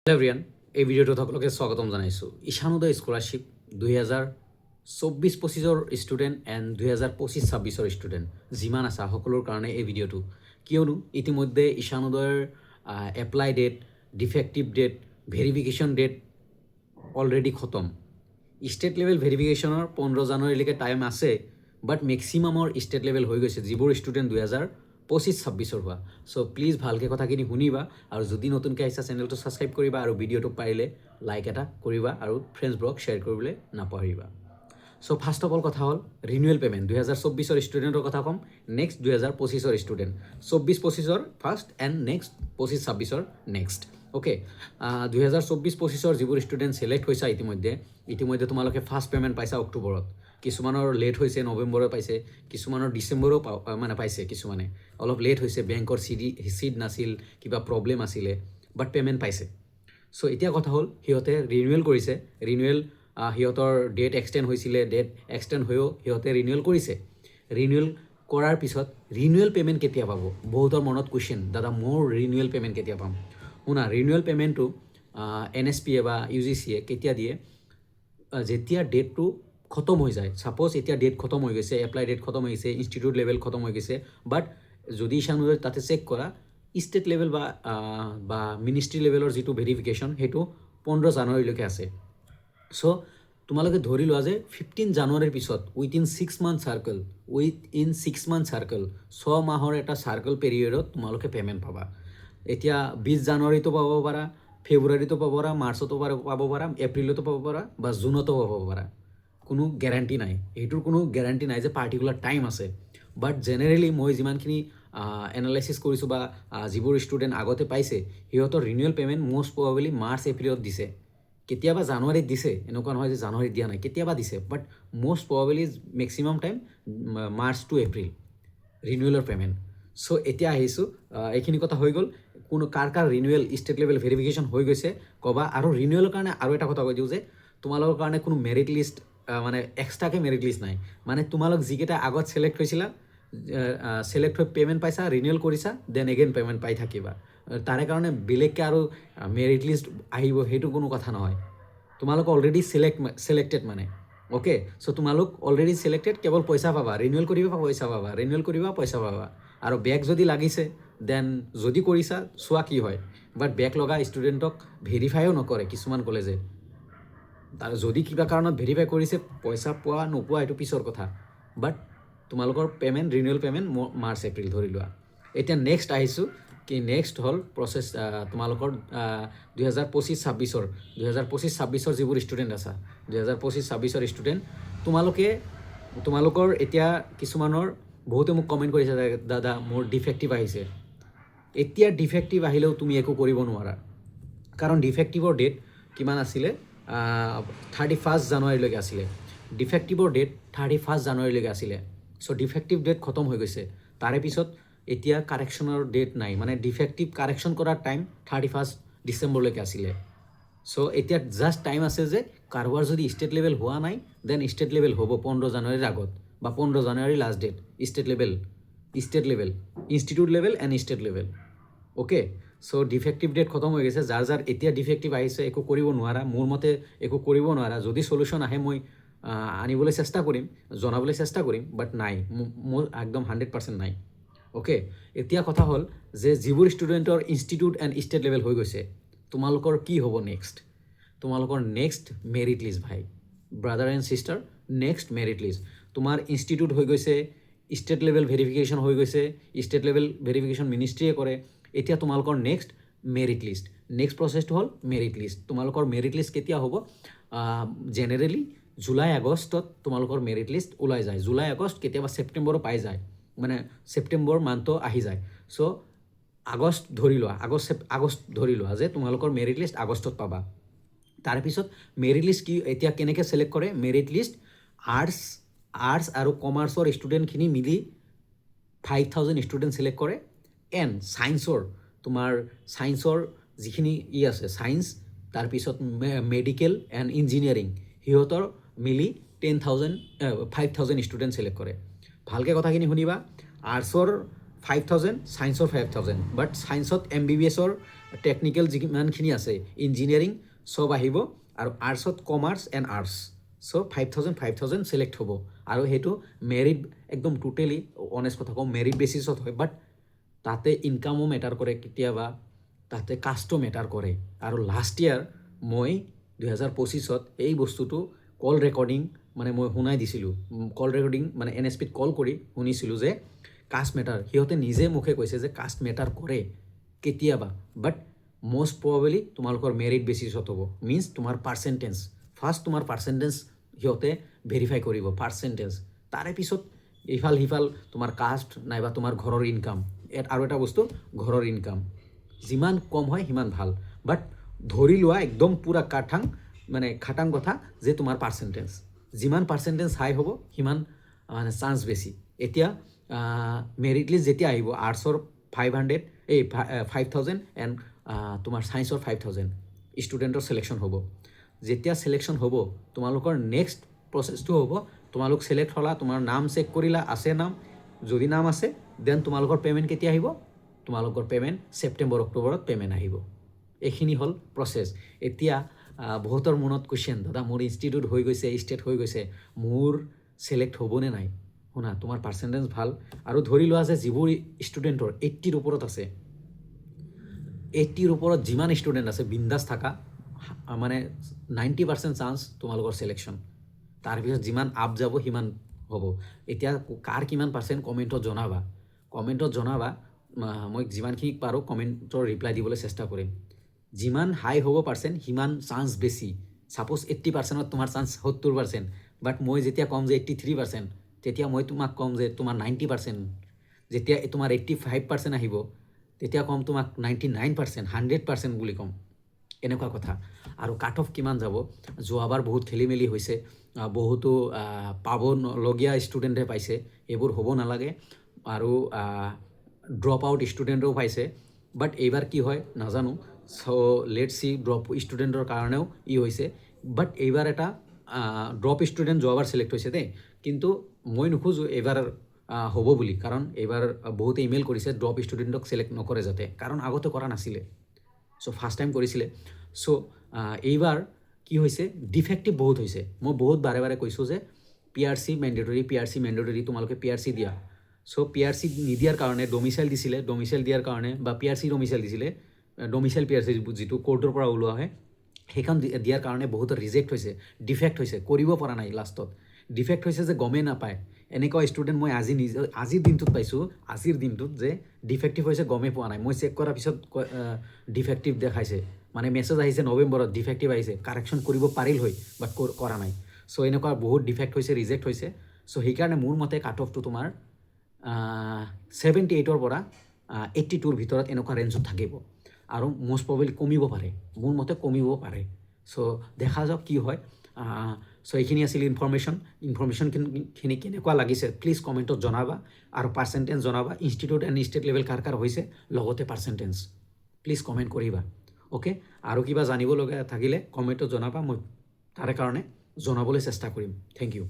Hello' everyone, এই ভিডিঅ'টোত সকলোকে স্বাগতম জনাইছোঁ। Ishan Uday scholarship 2024-25 student and 2025-26 student যিমান আছা সকলোৰ কাৰণে এই ভিডিঅ'টো, কিয়নো ইতিমধ্যে ঈশানোদয়ৰ apply date, defective date, verification date already খতম। ষ্টেট লেভেল ভেৰিফিকেশ্যনৰ 15 জানুৱাৰীলৈকে টাইম আছে, বাট মেক্সিমামৰ ষ্টেট লেভেল হৈ গৈছে যিবোৰ ষ্টুডেণ্ট 2025-26 হোৱা। চ' প্লিজ ভালকৈ কথাখিনি শুনিবা, আৰু যদি নতুনকৈ আহিছা চেনেলটো ছাবস্ক্ৰাইব কৰিবা, আৰু ভিডিঅ'টো পাৰিলে লাইক এটা কৰিবা, আৰু ফ্ৰেণ্ডছবোৰক শ্বেয়াৰ কৰিবলৈ নাপাহৰিবা। চ' ফাৰ্ষ্ট অফ অল কথা হ'ল ৰিনিউৱেল পে'মেণ্ট 2024 ষ্টুডেণ্টৰ কথা ক'ম, next 2025 student, 24-25 first and next 25-26 next. Okay, 2024-25 যিবোৰ ষ্টুডেণ্ট ছিলেক্ট হৈছা ইতিমধ্যে তোমালোকে ফাৰ্ষ্ট পে'মেণ্ট পাইছা অক্টোবৰত, কিছুমানৰ লেট হৈছে, নৱেম্বৰত পাইছে, কিছুমানৰ ডিচেম্বৰো পাইছে, কিছুমানে অলপ লেট হৈছে, বেংকৰ চিট নাছিল, কিবা প্ৰব্লেম আছিলে, বাট পে'মেণ্ট পাইছে। চ' এতিয়া কথা হ'ল সিহঁতে ৰিনিউৱেল কৰিছে, সিহঁতৰ ডেট এক্সটেণ্ড হৈছিলে, ডেট এক্সটেণ্ড হৈও সিহঁতে ৰিনিউৱেল কৰিছে। ৰিনিউৱেল কৰাৰ পিছত ৰিনিউৱেল পে'মেণ্ট কেতিয়া পাব? বহুতৰ মনত কুৱেশ্যন, দাদা মোৰ ৰিনিউৱেল পে'মেণ্ট কেতিয়া পাম? শুনা, ৰিনিউৱেল পে'মেণ্টটো NSPয়ে বা UGCয়ে কেতিয়া দিয়ে? যেতিয়া ডেটটো খতম হৈ যায়। ছাপ'জ এতিয়া ডেট খতম হৈ গৈছে, এপ্লাই ডেট খতম হৈ গৈছে, ইনষ্টিটিউট লেভেল খতম হৈ গৈছে, বাট যদি ঈশানোদয় তাতে চেক কৰা ষ্টেট লেভেল বা মিনিষ্ট্ৰী লেভেলৰ যিটো ভেৰিফিকেশ্যন সেইটো 15 জানুৱাৰীলৈকে আছে। চ' তোমালোকে ধৰি লোৱা যে 15 জানুৱাৰীৰ পিছত উইথিন 6 মান্থ চাৰ্কল 6 মাহৰ এটা চাৰ্কল পিৰিয়ডত তোমালোকে পে'মেণ্ট পাবা। এতিয়া 20 জানুৱাৰীতো পাব পাৰা, ফেব্ৰুৱাৰীতো পাব পাৰা, মাৰ্চতো পাব পাৰা, এপ্ৰিলতো পাব পাৰা, বা জুনতো পাব পাৰা। কোনো গেৰাণ্টি নাই, সেইটোৰ কোনো গেৰাণ্টি নাই যে পাৰ্টিকুলাৰ টাইম আছে। বাট জেনেৰেলি মই যিমানখিনি এনালাইচিছ কৰিছোঁ বা যিবোৰ ষ্টুডেণ্ট আগতে পাইছে, সিহঁতৰ ৰিনিউৱেল পে'মেণ্ট মষ্ট প্ৰবাবলি মাৰ্চ এপ্ৰিলত দিছে, কেতিয়াবা জানুৱাৰীত দিছে, এনেকুৱা নহয় যে জানুৱাৰীত দিয়া নাই, কেতিয়াবা দিছে, but most probably maximum time March to April ৰিনিউৱেলৰ পে'মেণ্ট। চ' এতিয়া আহিছোঁ, এইখিনি কথা হৈ গ'ল। কাৰ ৰিনিউৱেল ষ্টেট লেভেল ভেৰিফিকেশ্যন হৈ গৈছে ক'বা। আৰু ৰিনিউৱেলৰ কাৰণে আৰু এটা কথা কৈ দিওঁ যে তোমালোকৰ কাৰণে কোনো মেৰিট লিষ্ট মানে এক্সট্ৰাকৈ মেৰিট লিষ্ট নাই। মানে তোমালোক যিকেইটা আগত ছিলেক্ট হৈছিলা, ছিলেক্ট হৈ পে'মেণ্ট পাইছা, ৰিনিউৱেল কৰিছা, দেন এগেইন পে'মেণ্ট পাই থাকিবা। তাৰে কাৰণে বেলেগকৈ আৰু মেৰিট লিষ্ট আহিব সেইটো কোনো কথা নহয়। তোমালোক অলৰেডি ছিলেক্টেড মানে, অ'কে। চ' তোমালোক অলৰেডি ছিলেক্টেড, কেৱল পইচা পাবা, ৰিনিউৱেল কৰিবা পইচা পাবা, আৰু বেক যদি লাগিছে দেন যদি কৰিছা চোৱা কি হয়। বাট বেক লগা ষ্টুডেণ্টক ভেৰিফাইও নকৰে কিছুমান কলেজে। তাৰ যদি কিবা কাৰণত ভেৰিফাই কৰিছে, পইচা পোৱা নোপোৱা এইটো পিছৰ কথা, বাট তোমালোকৰ payment renewal payment March April ধৰি লোৱা। এতিয়া নেক্সট আহিছোঁ কি, নেক্সট হ'ল প্ৰচেছ তোমালোকৰ 2025-26 যিবোৰ ষ্টুডেণ্ট আছা, 2025-26 ষ্টুডেণ্ট, তোমালোকৰ এতিয়া কিছুমানৰ বহুতে মোক কমেণ্ট কৰিছে, দাদা মোৰ ডিফেক্টিভ আহিছে। এতিয়া ডিফেক্টিভ আহিলেও তুমি একো কৰিব নোৱাৰা, কাৰণ ডিফেক্টিভৰ ডেট কিমান আছিলে? 31 জানুৱাৰীলৈকে আছিলে। ডিফেক্টিভৰ ডেট 31 জানুৱাৰীলৈকে আছিলে। চ' ডিফেক্টিভ ডেট খতম হৈ গৈছে। তাৰে পিছত এতিয়া কাৰেকশ্যনৰ ডেট নাই, মানে ডিফেক্টিভ কাৰেকশ্যন কৰাৰ টাইম 31 ডিচেম্বৰলৈকে আছিলে। চ' এতিয়া জাষ্ট টাইম আছে যে কাৰোবাৰ যদি ষ্টেট লেভেল হোৱা নাই, দেন ষ্টেট লেভেল হ'ব 15 জানুৱাৰীৰ আগত, বা 15 জানুৱাৰী last date state level, institute level and state level, okay. So' defective date খতম হৈ গৈছে। যাৰ এতিয়া ডিফেক্টিভ আহিছে একো কৰিব নোৱাৰা, মোৰ মতে একো কৰিব নোৱাৰা। যদি চলিউশ্যন আহে মই আনিবলৈ চেষ্টা কৰিম, জনাবলৈ চেষ্টা কৰিম, বাট নাই, মোৰ একদম 100% নাই, অ'কে। এতিয়া কথা হ'ল যে যিবোৰ ষ্টুডেণ্টৰ ইনষ্টিটিউট এণ্ড ষ্টেট লেভেল হৈ গৈছে, তোমালোকৰ কি হ'ব নেক্সট? তোমালোকৰ নেক্সট মেৰিট লিষ্ট, ভাই brother and sister, next merit list. তোমাৰ ইনষ্টিটিউট হৈ গৈছে, ষ্টেট লেভেল ভেৰিফিকেশ্যন হৈ গৈছে, ষ্টেট লেভেল ভেৰিফিকেশ্যন মিনিষ্ট্ৰীয়ে কৰে। এতিয়া তোমালোকৰ নেক্সট মেৰিট লিষ্ট, নেক্সট প্ৰচেছটো হ'ল মেৰিট লিষ্ট। তোমালোকৰ মেৰিট লিষ্ট কেতিয়া হ'ব? জেনেৰেলি জুলাই আগষ্টত তোমালোকৰ মেৰিট লিষ্ট ওলাই যায়। জুলাই আগষ্ট, কেতিয়াবা ছেপ্টেম্বৰো পাই যায়, মানে ছেপ্টেম্বৰ মান্থো আহি যায়। চ' আগষ্ট ধৰি লোৱা যে তোমালোকৰ মেৰিট লিষ্ট আগষ্টত পাবা। তাৰপিছত মেৰিট লিষ্ট কি, এতিয়া কেনেকৈ ছিলেক্ট কৰে? মেৰিট লিষ্ট আৰ্টছ আৰু কমাৰ্চৰ ষ্টুডেণ্টখিনি মিলি 5000 ষ্টুডেণ্ট ছিলেক্ট কৰে, এণ্ড ছায়েন্সৰ যিখিনি আছে, ছায়েন্স, তাৰপিছত মেডিকেল এণ্ড ইঞ্জিনিয়াৰিং, সিহঁতৰ মিলি 5000 ষ্টুডেণ্ট ছিলেক্ট কৰে। ভালকৈ কথাখিনি শুনিবা। আৰ্টছৰ 5,000 ছায়েন্সৰ 5,000 বাট ছায়েন্সত MBBSৰ টেকনিকেল যিমানখিনি আছে ইঞ্জিনিয়াৰিং চব আহিব আৰু আৰ্টছত commerce and arts so' 5,000 select হ'ব আৰু সেইটো মেৰিট একদম টোটেলি অনেষ্ট কথা কওঁ মেৰিট বেচিছত হয় বাট তাতে ইনকামো মেটাৰ কৰে কেতিয়াবা তাতে কাষ্টও মেটাৰ কৰে আৰু লাষ্ট ইয়াৰ মই 2025ত এই বস্তুটো কল ৰেকৰ্ডিং মানে মই শুনাই দিছিলোঁ কল ৰেকৰ্ডিং মানে NSPত কল কৰি শুনিছিলোঁ যে কাষ্ট মেটাৰ সিহঁতে নিজে মুখে কৈছে যে কাষ্ট মেটাৰ কৰে কেতিয়াবা বাট most probably তোমালোকৰ মেৰিট বেচিছত হ'ব মিনছ তোমাৰ পাৰ্চেণ্টেজ ফাৰ্ষ্ট তোমাৰ পাৰ্চেণ্টেজ সিহঁতে ভেৰিফাই কৰিব পাৰ্চেণ্টেজ তাৰে পিছত ইফাল সিফাল তোমাৰ কাষ্ট নাইবা তোমাৰ ঘৰৰ ইনকাম আৰু এটা বস্তু ঘৰৰ ইনকাম যিমান কম হয় সিমান ভাল বাট ধৰি লোৱা একদম পূৰা খাটাং কথা যে তোমাৰ পাৰ্চেণ্টেজ যিমান পাৰ্চেণ্টেজ হাই হ'ব সিমান মানে চান্স বেছি এতিয়া মেৰিট লিষ্ট যেতিয়া আহিব আৰ্টছৰ 5,000 এণ্ড তোমাৰ ছায়েন্সৰ 5,000 ষ্টুডেণ্টৰ ছিলেকশ্যন হ'ব যেতিয়া ছিলেকশ্যন হ'ব তোমালোকৰ নেক্সট প্ৰচেছটো হ'ব তোমালোক ছিলেক্ট হ'লা তোমাৰ নাম চেক কৰিলা আছে নাম যদি নাম আছে দেন তোমালোকৰ পে'মেণ্ট কেতিয়া আহিব তোমালোকৰ পে'মেণ্ট ছেপ্টেম্বৰ অক্টোবৰত পে'মেণ্ট আহিব এইখিনি হ'ল প্ৰচেছ এতিয়া বহুতৰ মনত কুৱেশ্যন দাদা মোৰ ইনষ্টিটিউট হৈ গৈছে ষ্টেট হৈ গৈছে মোৰ ছিলেক্ট হ'বনে নাই শুনা তোমাৰ পাৰ্চেণ্টেজ ভাল আৰু ধৰি লোৱা যে যিবোৰ ষ্টুডেণ্টৰ 80ৰ ওপৰত আছে 80ৰ ওপৰত যিমান ষ্টুডেণ্ট আছে বিন্দাছ থাকা মানে 90% চান্স তোমালোকৰ ছিলেকশ্যন তাৰপিছত যিমান আপ যাব সিমান হ'ব এতিয়া কাৰ কিমান পাৰ্চেণ্ট কমেণ্টত জনাবা মই যিমানখিনি পাৰোঁ কমেণ্টৰ ৰিপ্লাই দিবলৈ চেষ্টা কৰিম যিমান হাই হ'ব পাৰ্চেণ্ট সিমান চান্স বেছি ছাপ'জ 80%ত তোমাৰ চান্স 70% বাট মই যেতিয়া ক'ম যে 83% তেতিয়া মই তোমাক ক'ম যে তোমাৰ 90% যেতিয়া তোমাৰ 85% আহিব তেতিয়া ক'ম তোমাক 99% 100% বুলি ক'ম এনেকুৱা কথা আৰু কাট অফ কিমান যাব যোৱাবাৰ বহুত খেলি মেলি হৈছে বহুতো পাবলগীয়া ষ্টুডেণ্টে পাইছে এইবোৰ হ'ব নালাগে আৰু ড্ৰপ আউট ষ্টুডেণ্টেও পাইছে বাট এইবাৰ কি হয় নাজানো চ' লেট চি ড্ৰপ ষ্টুডেণ্টৰ কাৰণেও হৈছে বাট এইবাৰ এটা ড্ৰপ ষ্টুডেণ্ট যোৱাবাৰ ছিলেক্ট হৈছে দেই কিন্তু মই নোখোজোঁ এইবাৰ হ'ব বুলি কাৰণ এইবাৰ বহুতে ইমেইল কৰিছে ড্ৰপ ষ্টুডেণ্টক ছিলেক্ট নকৰে যাতে কাৰণ আগতে কৰা নাছিলে চ' ফাৰ্ষ্ট টাইম কৰিছিলে চ' এইবাৰ কি হৈছে ডিফেক্টিভ বহুত হৈছে মই বহুত বাৰে কৈছোঁ যে PRC মেণ্ডেটৰী তোমালোকে PRC দিয়া চ' PRC নিদিয়াৰ কাৰণে ডমিচাইল দিয়াৰ কাৰণে বা PRC ডমিচাইল দিছিলে ডমিচাইল PRC যিটো কোৰ্টৰ পৰা ওলোৱা হয় সেইখন দিয়াৰ কাৰণে বহুত ৰিজেক্ট হৈছে ডিফেক্ট হৈছে কৰিব পৰা নাই লাষ্টত ডিফেক্ট হৈছে যে গমেই নাপায় এনেকুৱা ষ্টুডেণ্ট মই আজিৰ দিনটোত যে ডিফেক্টিভ হৈছে গমেই পোৱা নাই মই চেক কৰাৰ পিছত ডিফেক্টিভ দেখাইছে মানে মেছেজ আহিছে নৱেম্বৰত ডিফেক্টিভ আহিছে কাৰেকশ্যন কৰিব পাৰিল হয় বাট কৰা নাই চ' এনেকুৱা বহুত ডিফেক্ট হৈছে ৰিজেক্ট হৈছে চ' সেইকাৰণে মোৰ মতে কাট অফটো তোমাৰ 78ৰ পৰা 82ৰ ভিতৰত এনেকুৱা ৰেঞ্জত থাকিব আৰু মষ্ট প্ৰবেবলি কমিব পাৰে মোৰ মতে কমিব পাৰে চ' দেখা যাওক কি হয় চ' এইখিনি আছিল ইনফৰমেশ্যনখিনি কেনেকুৱা লাগিছে প্লিজ কমেণ্টত জনাবা আৰু পাৰ্চেণ্টেজ জনাবা ইনষ্টিটিউট এণ্ড ষ্টেট লেভেল কাৰ হৈছে লগতে পাৰ্চেণ্টেজ প্লিজ কমেণ্ট কৰিবা অ'কে আৰু কিবা জানিবলগীয়া থাকিলে কমেণ্টত জনাবা মই তাৰে কাৰণে জনাবলৈ চেষ্টা কৰিম থেংক ইউ